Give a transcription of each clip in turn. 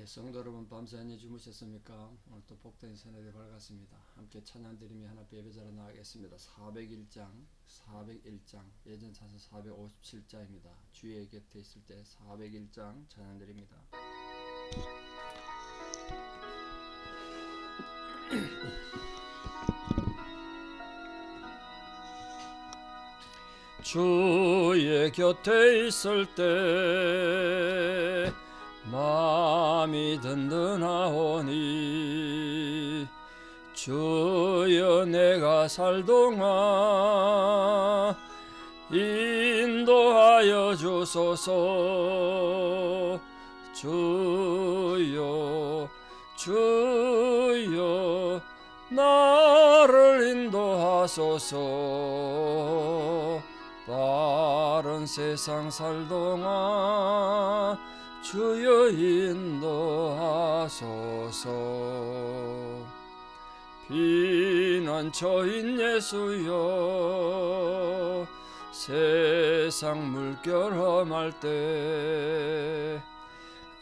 성도 여러분, 밤새 안녕히 주무셨습니까? 오늘 또 복된 새날이 밝았습니다. 함께 찬양드리며 하나님 예배 자리에 나가겠습니다. 401장 예전 찬송 457장입니다. 주의 곁에 있을 때 401장 찬양드립니다. 주의 곁에 있을 때 마음이 든든하오니 주여 내가 살 동안 인도하여 주소서. 주여 나를 인도하소서. 빠른 세상 살 동안 주여 인도하소서. 피난처인 예수여 세상 물결 험할 때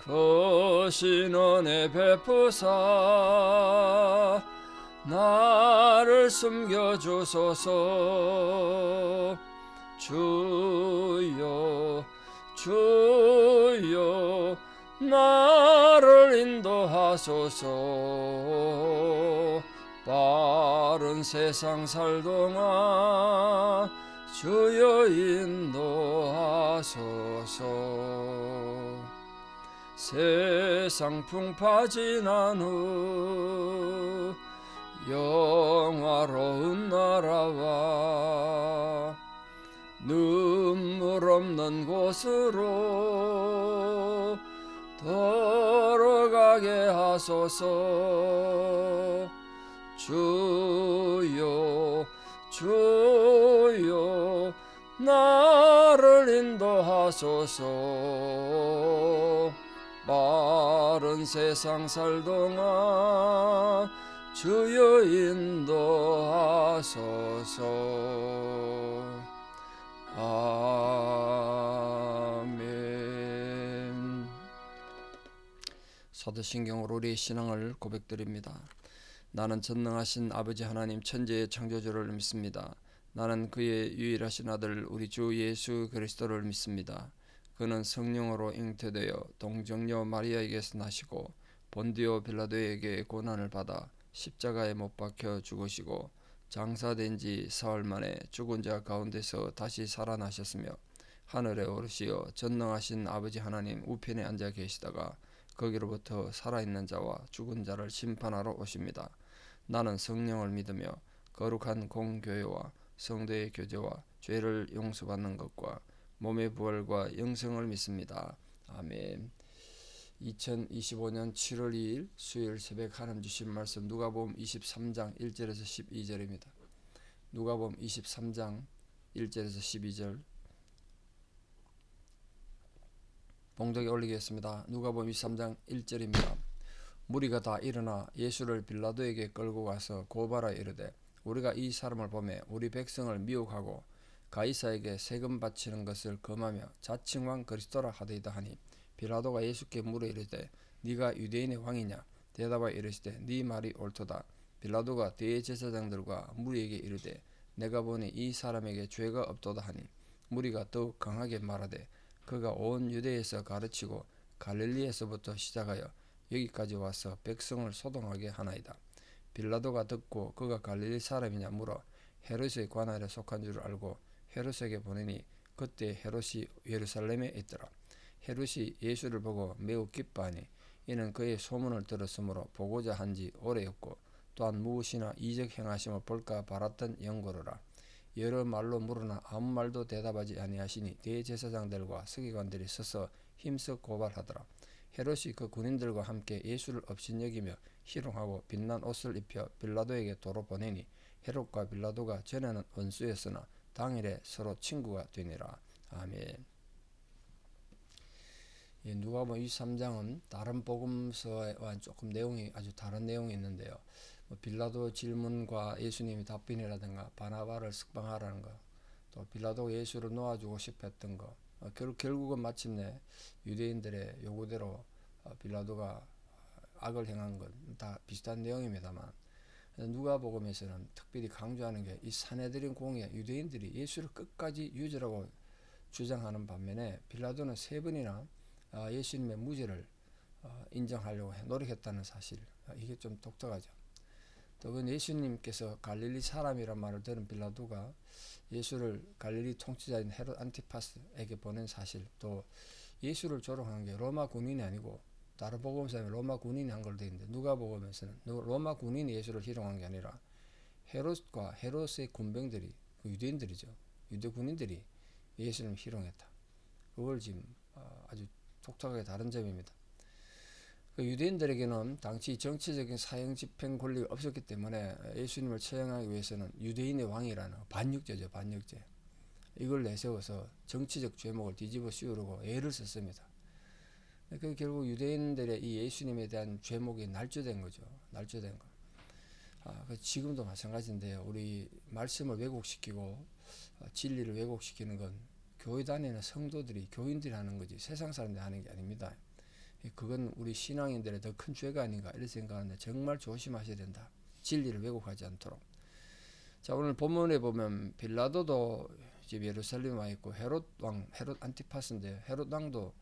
거신 은혜 베푸사 나를 숨겨주소서. 주여 나를 인도하소서. 빠른 세상 살 동안 주여 인도하소서. 세상 풍파 지난 후 영화로운 나라와 눈물 없는 곳으로 돌아가게 하소서. 주여 나를 인도하소서. 빠른 세상 살 동안 주여 인도하소서. 아멘. 사도신경으로 우리의 신앙을 고백드립니다. 나는 전능하신 아버지 하나님 천지의 창조주를 믿습니다. 나는 그의 유일하신 아들 우리 주 예수 그리스도를 믿습니다. 그는 성령으로 잉태되어 동정녀 마리아에게서 나시고 본디오 빌라도에게 고난을 받아 십자가에 못 박혀 죽으시고 장사된 지 사흘 만에 죽은 자 가운데서 다시 살아나셨으며 하늘에 오르시어 전능하신 아버지 하나님 우편에 앉아 계시다가 거기로부터 살아있는 자와 죽은 자를 심판하러 오십니다. 나는 성령을 믿으며 거룩한 공교회와 성도의 교제와 죄를 용서받는 것과 몸의 부활과 영생을 믿습니다. 아멘. 2025년 7월 2일 수요일 새벽 하나님 주신 말씀 누가복음 23장 1절에서 12절입니다. 누가복음 23장 1절에서 12절 봉독에 올리겠습니다. 누가복음 23장 1절입니다. 무리가 다 일어나 예수를 빌라도에게 끌고 가서 고발하여 이르되 우리가 이 사람을 보매 우리 백성을 미혹하고 가이사에게 세금 바치는 것을 금하며 자칭 왕 그리스도라 하더이다 하니 빌라도가 예수께 물어 이르되 네가 유대인의 왕이냐? 대답하여 이르시되 네 말이 옳도다. 빌라도가 대제사장들과 무리에게 이르되 내가 보니 이 사람에게 죄가 없도다 하니 무리가 더욱 강하게 말하되 그가 온 유대에서 가르치고 갈릴리에서부터 시작하여 여기까지 와서 백성을 소동하게 하나이다. 빌라도가 듣고 그가 갈릴리 사람이냐 물어 헤롯의 관할에 속한 줄 알고 헤롯에게 보내니 그때 헤롯이 예루살렘에 있더라. 헤롯이 예수를 보고 매우 기뻐하니 이는 그의 소문을 들었으므로 보고자 한지 오래였고 또한 무엇이나 이적 행하심을 볼까 바랐던 연고로라. 여러 말로 물으나 아무 말도 대답하지 아니하시니 대제사장들과 서기관들이 서서 힘써 고발하더라. 헤롯이 그 군인들과 함께 예수를 업신여기며 희롱하고 빛난 옷을 입혀 빌라도에게 도로 보내니 헤롯과 빌라도가 전에는 원수였으나 당일에 서로 친구가 되니라. 아멘. 누가복음 23장은 다른 복음서와 조금 내용이 아주 다른 내용이 있는데요. 빌라도 질문과 예수님의 답변이라든가 바나바를 석방하라는 것, 또 빌라도가 예수를 놓아주고 싶었던 것, 결국은 마침내 유대인들의 요구대로 빌라도가 악을 행한 건 다 비슷한 내용입니다만, 누가복음에서는 특별히 강조하는 게 이 산헤드린 공회 유대인들이 예수를 끝까지 유죄라고 주장하는 반면에 빌라도는 3번이나 예수님의 무죄를 인정하려고 노력했다는 사실, 이게 좀 독특하죠. 또 그 예수님께서 갈릴리 사람이란 말을 들은 빌라도가 예수를 갈릴리 통치자인 헤롯 안티파스에게 보낸 사실, 또 예수를 조롱한 게 로마 군인이 아니고 다른 복음서에 로마 군인이 한 걸로 되어 있는데, 누가복음에서는 로마 군인이 예수를 희롱한 게 아니라 헤롯과 헤롯의 군병들이, 그 유대인들이죠, 유대 군인들이 예수님을 희롱했다. 그걸 지금 아주 독특하게 다른 점입니다. 그 유대인들에게는 당시 정치적인 사형 집행 권리가 없었기 때문에 예수님을 처형하기 위해서는 유대인의 왕이라는 반역죄죠, 반역죄. 이걸 내세워서 정치적 죄목을 뒤집어 씌우려고 애를 썼습니다. 그 결국 유대인들의 이 예수님에 대한 죄목이 날조된 거죠. 날조된 거. 지금도 마찬가지인데요. 우리 말씀을 왜곡시키고 진리를 왜곡시키는 건 교회 다니는 성도들이, 교인들이 하는 거지 세상 사람들이 하는 게 아닙니다. 그건 우리 신앙인들의 더 큰 죄가 아닌가 이런 생각하는데 정말 조심하셔야 된다. 진리를 왜곡하지 않도록. 자, 오늘 본문에 보면 빌라도도 지금 예루살렘에 와 있고 헤롯 안티파스인데 헤롯 왕도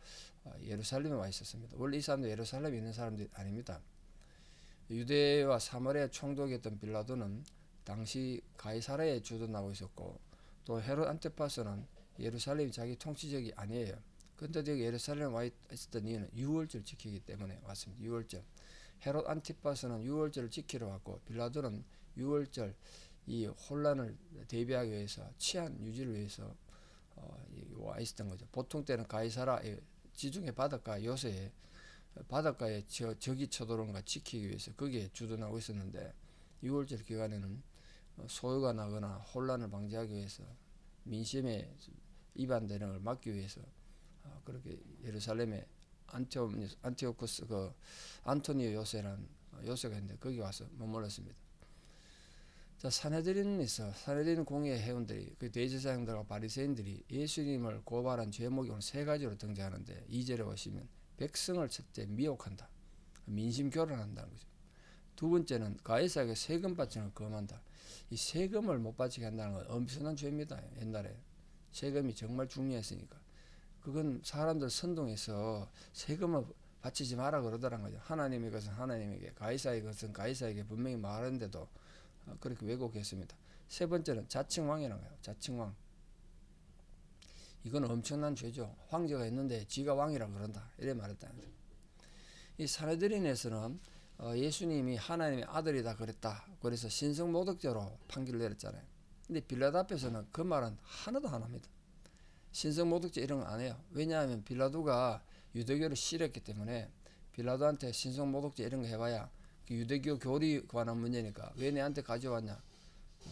예루살렘에 와 있었습니다. 원래 이 사람도 예루살렘에 있는 사람들이 아닙니다. 유대와 사마리아 총독이었던 빌라도는 당시 가이사라에 주둔하고 있었고, 또 헤롯 안티파스는 예루살렘이 자기 통치적이 아니에요. 근데도 여기 예루살렘에 와 있었던 이유는 유월절 지키기 때문에 왔습니다. 유월절. 헤롯 안티파스는 유월절을 지키러 왔고, 빌라도는 유월절 이 혼란을 대비하기 위해서, 치안 유지를 위해서 와 있었던 거죠. 보통 때는 가이사라 지중해 바닷가 요새에 바닷가에 적이 쳐들어오는 거 지키기 위해서 거기에 주둔하고 있었는데, 6월절 기간에는 소요가 나거나 혼란을 방지하기 위해서, 민심에 위반되는 걸 막기 위해서 그렇게 예루살렘에 안티오쿠스 안토니오 요새라는 요새가 있는데 거기 와서 머물렀습니다. 자, 산헤드린 공회 회원들이, 그 대제사장들과 바리새인들이 예수님을 고발한 죄목이 오늘 3가지로 등장하는데, 2절에 보시면 백성을 첫째 미혹한다, 민심 교란한다는 거죠. 두 번째는 가이사에게 세금 바치는 걸 금한다. 이 세금을 못 바치게 한다는 건 엄청난 죄입니다. 옛날에 세금이 정말 중요했으니까. 그건 사람들 선동해서 세금을 바치지 마라 그러더란 거죠. 하나님의 것은 하나님에게, 가이사의 것은 가이사에게 분명히 말하는데도 그렇게 왜곡했습니다. 세 번째는 자칭왕이라는 거예요. 자칭왕. 이건 엄청난 죄죠. 황제가 있는데 지가 왕이라 그런다, 이래 말했다는 거죠. 이 산헤드린에서는 예수님이 하나님의 아들이다 그랬다, 그래서 신성모독죄로 판결을 내렸잖아요. 근데 빌라도 앞에서는 그 말은 하나도 안 합니다. 신성모독죄 이런 거 안 해요. 왜냐하면 빌라도가 유대교를 싫어했기 때문에 빌라도한테 신성모독죄 이런 거 해봐야 유대교 교리 관한 문제니까 왜 내한테 가져왔냐,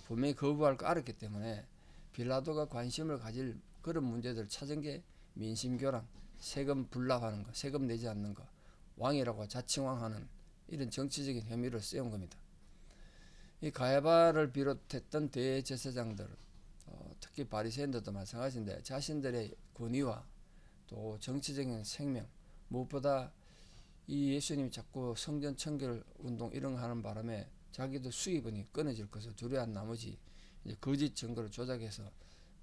분명히 거부할 거 알았기 때문에 빌라도가 관심을 가질 그런 문제들을 찾은 게 민심교란, 세금 불납하는 거, 세금 내지 않는 거, 왕이라고 자칭왕하는 이런 정치적인 혐의를 세운 겁니다. 이 가야바를 비롯했던 대제사장들, 특히 바리새인들도 마찬가지인데, 자신들의 권위와 또 정치적인 생명, 무엇보다 이 예수님이 자꾸 성전 청결 운동 이런 거 하는 바람에 자기도 수입원이 끊어질 것을 두려워한 나머지 이제 거짓 증거를 조작해서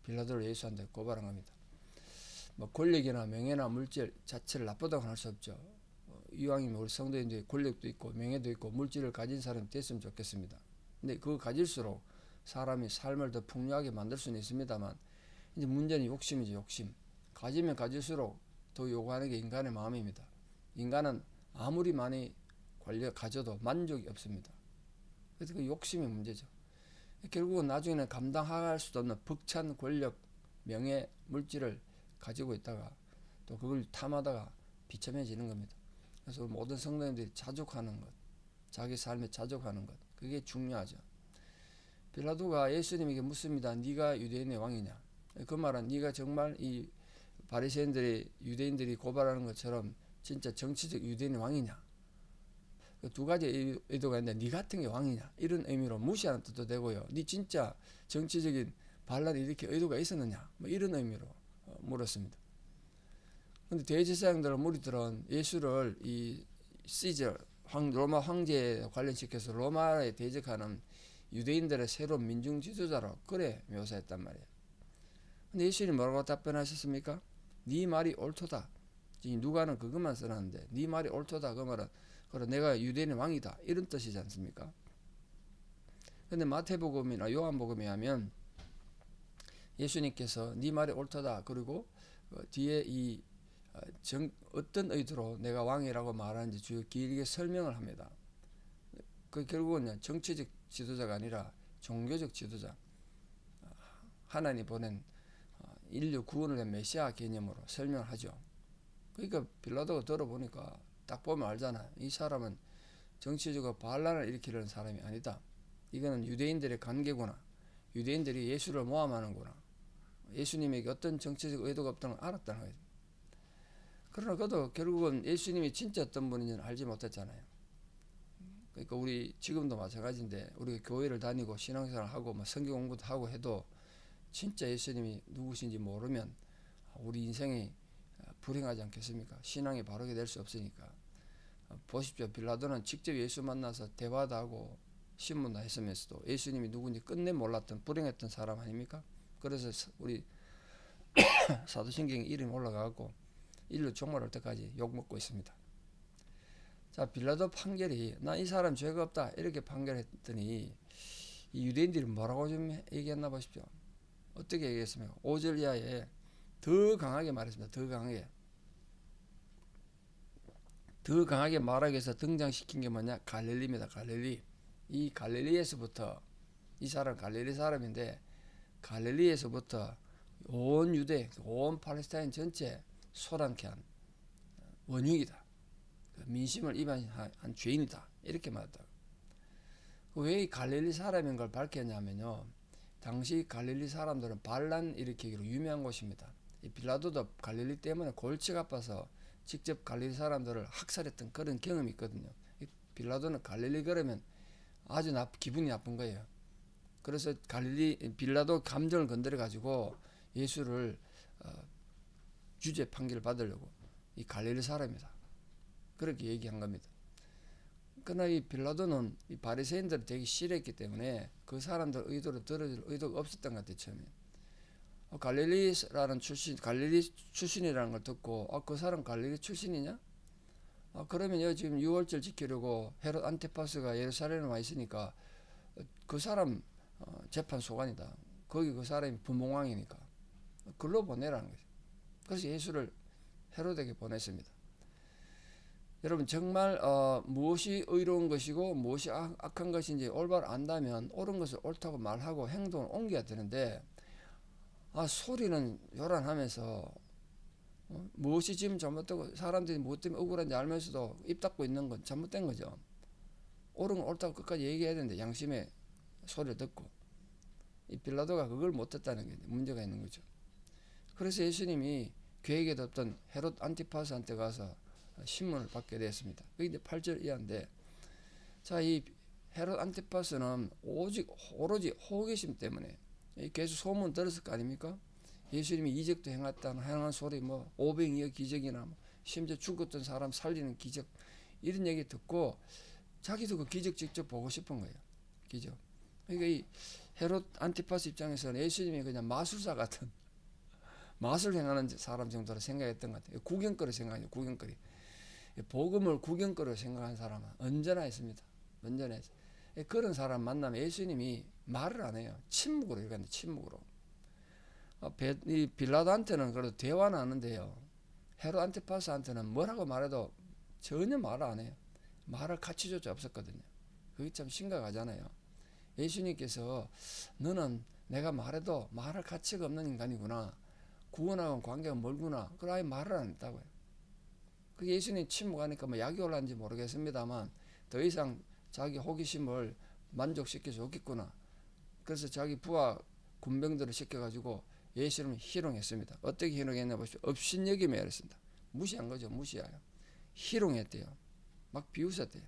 빌라도를 예수한테 고발한 겁니다. 뭐 권력이나 명예나 물질 자체를 나쁘다고 할 수 없죠. 이왕이면 우리 성도인들이 권력도 있고 명예도 있고 물질을 가진 사람이 됐으면 좋겠습니다. 근데 그거 가질수록 사람이 삶을 더 풍요하게 만들 수는 있습니다만, 이제 문제는 욕심이죠. 욕심. 가지면 가질수록 더 요구하는 게 인간의 마음입니다. 인간은 아무리 많이 권력 가져도 만족이 없습니다. 그래서 그 욕심이 문제죠. 결국은 나중에는 감당할 수도 없는 벅찬 권력, 명예, 물질을 가지고 있다가 또 그걸 탐하다가 비참해지는 겁니다. 그래서 모든 성도님들이 자족하는 것, 자기 삶에 자족하는 것, 그게 중요하죠. 빌라도가 예수님에게 묻습니다. 네가 유대인의 왕이냐? 그 말은 네가 정말 이 바리새인들이, 유대인들이 고발하는 것처럼 진짜 정치적 유대인의 왕이냐? 두 가지 의도가 있는데, 네 같은 게 왕이냐? 이런 의미로 무시하는 뜻도 되고요. 네 진짜 정치적인 반란이 이렇게 의도가 있었느냐? 뭐 이런 의미로 물었습니다. 근데 대제사장들 무리들은 예수를 이 시저 로마 황제에 관련시켜서 로마에 대적하는 유대인들의 새로운 민중 지도자로 그래 묘사했단 말이에요. 근데 예수님이 뭐라고 답변하셨습니까? 네 말이 옳도다. 지금 누가는 그것만 써놨는데 네 말이 옳도다 그 말은 그래 내가 유대인의 왕이다 이런 뜻이지 않습니까? 근데 마태복음이나 요한복음에 하면 예수님께서 네 말이 옳도다 그리고 뒤에 이 어떤 의도로 내가 왕이라고 말하는지 주요 길게 설명을 합니다. 그 결국은 정치적 지도자가 아니라 종교적 지도자, 하나님 보낸 인류 구원을 위한 메시아 개념으로 설명을 하죠. 그러니까 빌라도가 들어보니까 딱 보면 알잖아. 이 사람은 정치적으로 반란을 일으키려는 사람이 아니다. 이거는 유대인들의 관계구나. 유대인들이 예수를 모함하는구나. 예수님에게 어떤 정치적 의도가 없다는 걸 알았다는 거예요. 그러나 그도 결국은 예수님이 진짜 어떤 분인지는 알지 못했잖아요. 그러니까 우리 지금도 마찬가지인데 우리 교회를 다니고 신앙생활을 하고 뭐 성경 공부도 하고 해도 진짜 예수님이 누구신지 모르면 우리 인생이 불행하지 않겠습니까? 신앙이 바르게 될 수 없으니까. 보십시오. 빌라도는 직접 예수 만나서 대화도 하고 신문도 했으면서도 예수님이 누군지 끝내 몰랐던 불행했던 사람 아닙니까? 그래서 우리 사도신경에 이름이 올라가고 인류 종말할 때까지 욕먹고 있습니다. 자, 빌라도 판결이 나 이 사람 죄가 없다 이렇게 판결했더니 이 유대인들이 뭐라고 좀 얘기했나 보십시오. 어떻게 얘기했습니까? 5절 이하에 더 강하게 말했습니다. 더 강하게 말하기 위해서 등장시킨 게 뭐냐? 갈릴리입니다. 갈릴리. 이 갈릴리에서부터 이 사람 갈릴리 사람인데 갈릴리에서부터 온 유대, 온 팔레스타인 전체 소란케 한 원흉이다. 민심을 위반한 죄인이다. 이렇게 말했다. 왜 이 갈릴리 사람인 걸 밝혔냐면요. 당시 갈릴리 사람들은 반란 일으키기로 유명한 곳입니다. 이 빌라도도 갈릴리 때문에 골치가 아파서 직접 갈릴리 사람들을 학살했던 그런 경험이 있거든요. 이 빌라도는 갈릴리 그러면 아주 기분이 나쁜 거예요. 그래서 빌라도 감정을 건드려 가지고 예수를 유죄 판결을 받으려고 이 갈릴리 사람이다. 그렇게 얘기한 겁니다. 그러나 이 빌라도는 이 바리새인들을 되게 싫어했기 때문에 그 사람들 의도를 들어줄 의도가 없었던 것 같아요. 처음에 갈릴리 출신이라는 걸 듣고 그 사람 갈릴리 출신이냐? 그러면 지금 6월절 지키려고 헤롯 안티파스가 예루살렘에 와 있으니까 그 사람 재판 소관이다. 거기 그 사람이 분봉왕이니까 글로 보내라는 거죠. 그래서 예수를 헤롯에게 보냈습니다. 여러분 정말 무엇이 의로운 것이고 무엇이 악한 것인지 올바로 안다면 옳은 것을 옳다고 말하고 행동을 옮겨야 되는데 소리는 요란하면서 무엇이 지금 잘못되고 사람들이 무엇 때문에 억울한지 알면서도 입 닫고 있는 건 잘못된 거죠. 옳은 건 옳다고 끝까지 얘기해야 되는데 양심의 소리를 듣고 이 빌라도가 그걸 못했다는 게 문제가 있는 거죠. 그래서 예수님이 계획에 없던 헤롯 안티파스한테 가서 신문을 받게 됐습니다. 그게 이제 8절 이하인데, 자, 이 헤롯 안티파스는 오로지 호기심 때문에 계속 소문 들었을 거 아닙니까? 예수님이 이적도 행한 소리, 500여 기적이나 심지어 죽었던 사람 살리는 기적, 이런 얘기 듣고 자기도 그 기적 직접 보고 싶은 거예요. 기적. 그러니까 이 헤롯 안티파스 입장에서는 예수님이 그냥 마술사 같은 마술 행하는 사람 정도로 생각했던 것 같아요. 구경거리 생각해요. 구경거리. 복음을 구경거리로 생각하는 사람은 언제나 있습니다. 언제나 있어요. 그런 사람 만나면 예수님이 말을 안 해요. 침묵으로 얘기하는데 침묵으로. 이 빌라도한테는 그래도 대화는 하는데요. 헤롯 안티파스한테는 뭐라고 말해도 전혀 말을 안 해요. 말할 가치조차 없었거든요. 그게 참 심각하잖아요. 예수님께서 너는 내가 말해도 말할 가치가 없는 인간이구나. 구원하고는 관계가 멀구나. 그걸 아예 말을 안 했다고요. 그게 예수님 침묵하니까 약이 올랐는지 모르겠습니다만 더 이상 자기 호기심을 만족시킬 수 없겠구나. 그래서 자기 부하 군병들을 시켜가지고 예수님을 희롱했습니다. 어떻게 희롱했냐 보십시오. 업신여김에 이랬습니다. 무시한 거죠. 무시해요. 희롱했대요. 막 비웃었대요.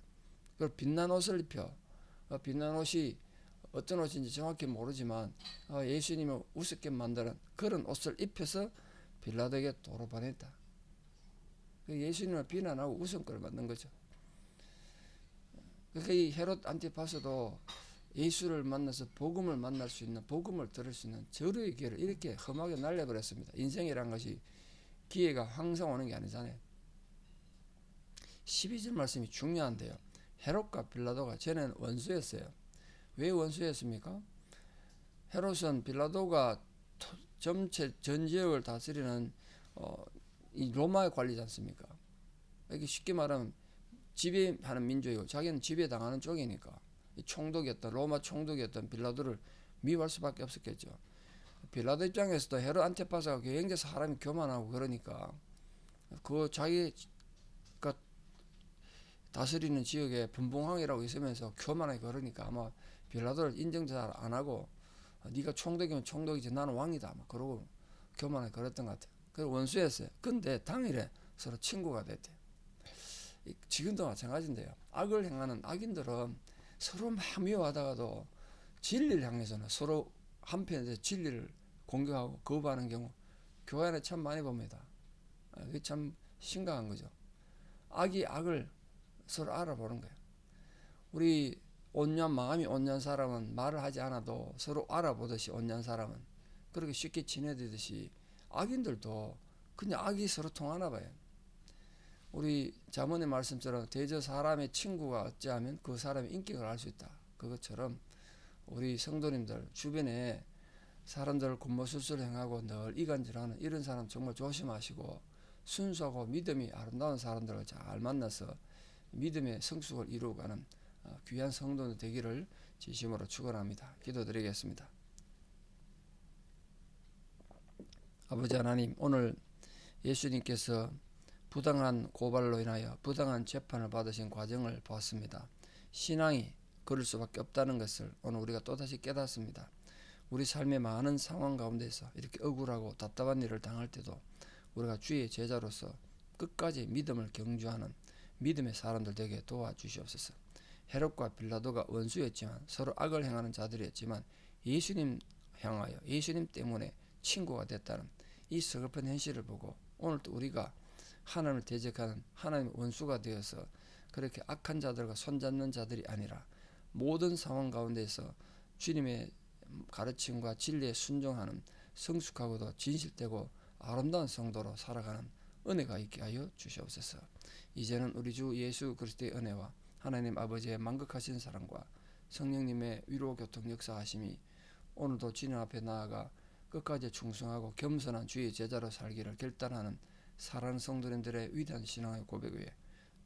그걸 빛난 옷을 입혀. 빛난 옷이 어떤 옷인지 정확히 모르지만 예수님을 우습게 만드는 그런 옷을 입혀서 빌라도에게 도로 보냈다. 예수님을 비난하고 웃음거리를 만든 거죠. 그러니까 이 헤롯 안티파스도 예수를 만나서 복음을 만날 수 있는, 복음을 들을 수 있는 절호의 기회를 이렇게 험하게 날려버렸습니다. 인생이란 것이 기회가 항상 오는 게 아니잖아요. 12절 말씀이 중요한데요. 헤롯과 빌라도가 전에는 원수였어요. 왜 원수였습니까? 헤롯은 빌라도가 전체 전 지역을 다스리는 이 로마의 관리지 않습니까? 이게 쉽게 말하면 지배하는 민족이고 자기는 지배당하는 쪽이니까 총독이었던 로마 총독이었던 빌라도를 미워할 수밖에 없었겠죠. 빌라도 입장에서도 헤롯 안티파스가 굉장히 사람이 교만하고 그러니까 그 자기가 다스리는 지역에 분봉왕이라고 있으면서 교만하게 그러니까 아마 빌라도를 인정 잘 안 하고 네가 총독이면 총독이지 나는 왕이다 막 그러고 교만하게 그랬던 것 같아요. 그래서 원수였어요. 근데 당일에 서로 친구가 됐대요. 지금도 마찬가지인데요. 악을 행하는 악인들은 서로 막 미워하다가도 진리를 향해서는 서로 한편에서 진리를 공격하고 거부하는 경우 교회 안에 참 많이 봅니다. 그게 참 심각한 거죠. 악이 악을 서로 알아보는 거예요. 우리 마음이 온유한 사람은 말을 하지 않아도 서로 알아보듯이 온유한 사람은 그렇게 쉽게 지내듯이 악인들도 그냥 악이 서로 통하나 봐요. 우리 자문의 말씀처럼 대저 사람의 친구가 어찌하면 그 사람의 인격을 알 수 있다. 그것처럼 우리 성도님들 주변에 사람들 곤모술술 행하고 늘 이간질하는 이런 사람 정말 조심하시고 순수하고 믿음이 아름다운 사람들을 잘 만나서 믿음의 성숙을 이루어가는 귀한 성도 되기를 진심으로 축원합니다. 기도드리겠습니다. 아버지 하나님, 오늘 예수님께서 부당한 고발로 인하여 부당한 재판을 받으신 과정을 보았습니다. 신앙이 그럴 수밖에 없다는 것을 오늘 우리가 또다시 깨닫습니다. 우리 삶의 많은 상황 가운데서 이렇게 억울하고 답답한 일을 당할 때도 우리가 주의 제자로서 끝까지 믿음을 경주하는 믿음의 사람들 되게 도와주시옵소서. 헤롯과 빌라도가 원수였지만 서로 악을 행하는 자들이었지만 예수님 향하여 예수님 때문에 친구가 됐다는 이 서글픈 현실을 보고 오늘도 우리가 하나님을 대적하는 하나님의 원수가 되어서 그렇게 악한 자들과 손잡는 자들이 아니라 모든 상황 가운데서 주님의 가르침과 진리에 순종하는 성숙하고도 진실되고 아름다운 성도로 살아가는 은혜가 있게 하여 주시옵소서. 이제는 우리 주 예수 그리스도의 은혜와 하나님 아버지의 만극하신 사랑과 성령님의 위로 교통 역사하심이 오늘도 주님 앞에 나아가 끝까지 충성하고 겸손한 주의 제자로 살기를 결단하는 사랑하는 성도님들의 위대한 신앙의 고백 위에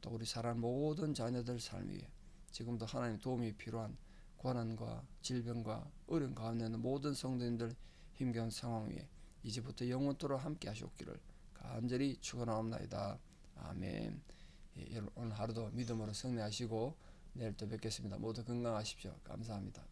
또 우리 사랑하는 모든 자녀들 삶 위에 지금도 하나님 도움이 필요한 고난과 질병과 어려움 가운데 있는 모든 성도님들 힘겨운 상황 위에 이제부터 영원토록 함께 하시옵기를 간절히 축원하옵나이다. 아멘. 예, 여러분 오늘 하루도 믿음으로 승리하시고 내일 또 뵙겠습니다. 모두 건강하십시오. 감사합니다.